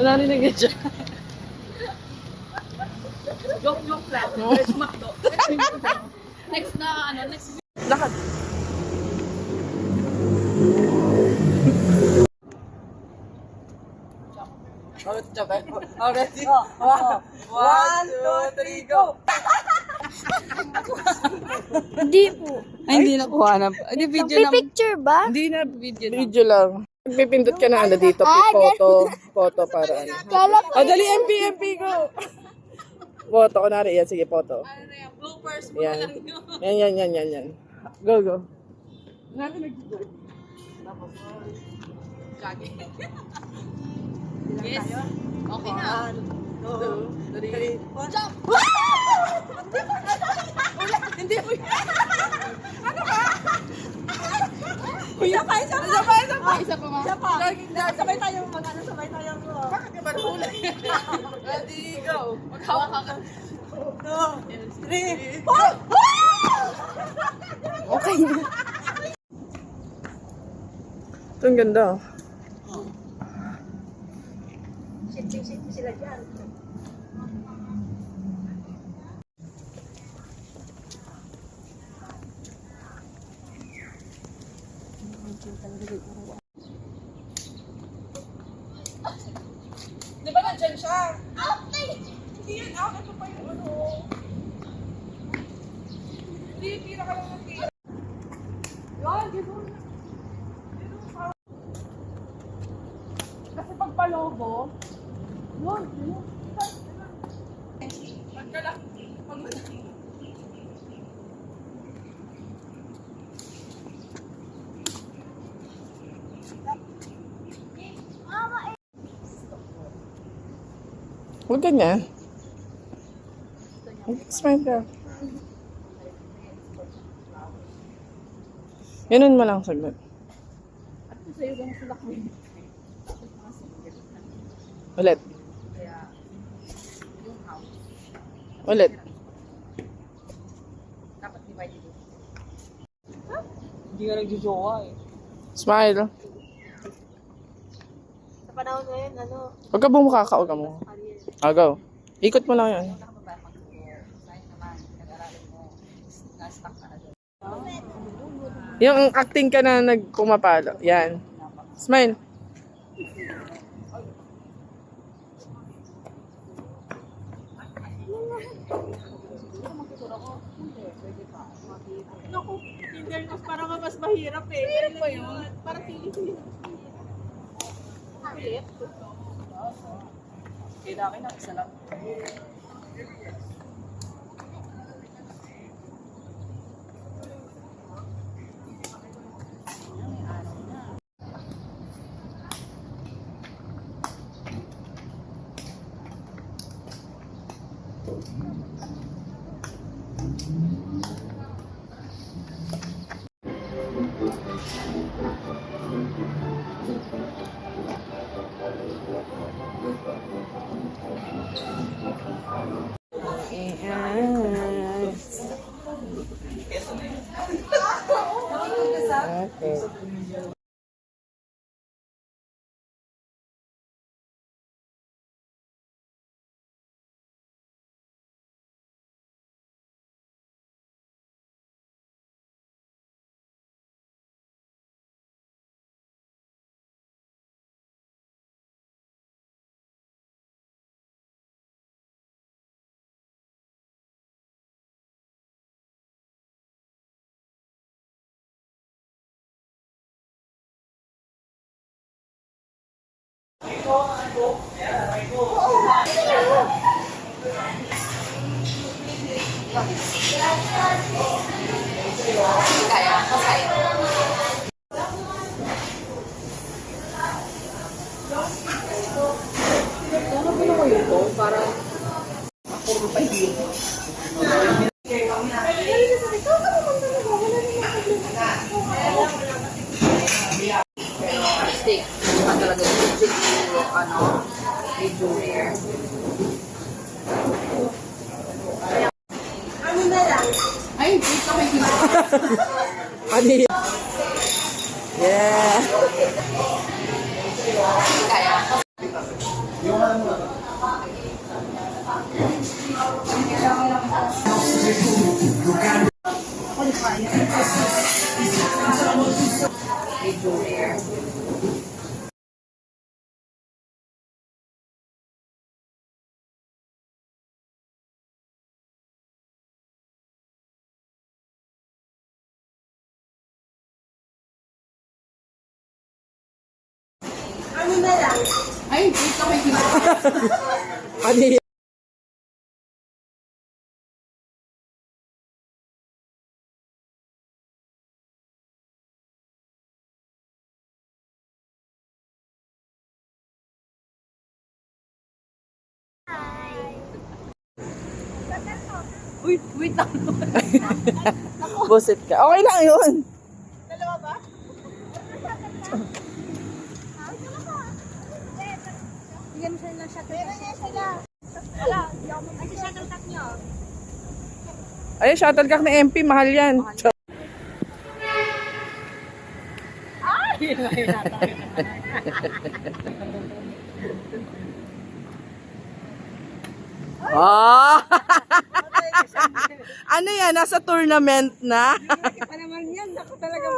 Narinig ka dyan. Joke lang. Next na, next. Lakad. Already? 1, 2, 3, go! Hindi po. Ay, hindi nakuha na. Hindi, video na. Picture ba? Hindi na, video lang. Pipindot ka na dito, photo para ano. Kala ko. Dali, MP, go! Photo, kunwari, yan, sige, photo. Bloopers. Yan. Yan. Go. Natin nag-go. Yes. Okay na. 2, 3, Jump! Hindi po. Isa pa. Isa pa. Sabay tayo sabay tayo. Bakit ka ba nahuli? Ready, go. Maghawak ka. 2, 3, 4. Okay na. Ito ang ganda. Sit sila dyan. Di ba nandyan siya? Hindi yan akin pa yung ano. Hindi, tira ka lang ng tira. Yan, gano'n. Kasi pagpalobo, yun. Pagkala, huwag ganyan. Smile ka. Ganun mo lang saglit. Ulit. Ulit. Dapat divided ito. Hindi ka nagjujowa eh. Smile. Sa panahon ngayon, ano, Huwag ka bumukaka, huwag ka mo. Go. Ikot mo lang yan. Yung acting ka na nagpumapalo. Yan. Smile. Naku, mas parang mas mahirap eh. Mahirap pa yun. Parang pili-pili. Ulit. Kailangan na isa lang. Okay. Steak. Talaga yung ano, medyo rare. Ay, dito may Ano yun? Yeah. kaya. Ano yan? Uy, wait lang. Busit ka. Okay lang yun. Dalawa ba? Bigyan mo sila ng shuttle. Meron niya sila. Wala, ay sa shuttle tap niyo. Ay, shuttlecock ni MP. Mahal yan. Ah! Ano yan? Nasa tournament na? Pa naman yan. Naku talaga.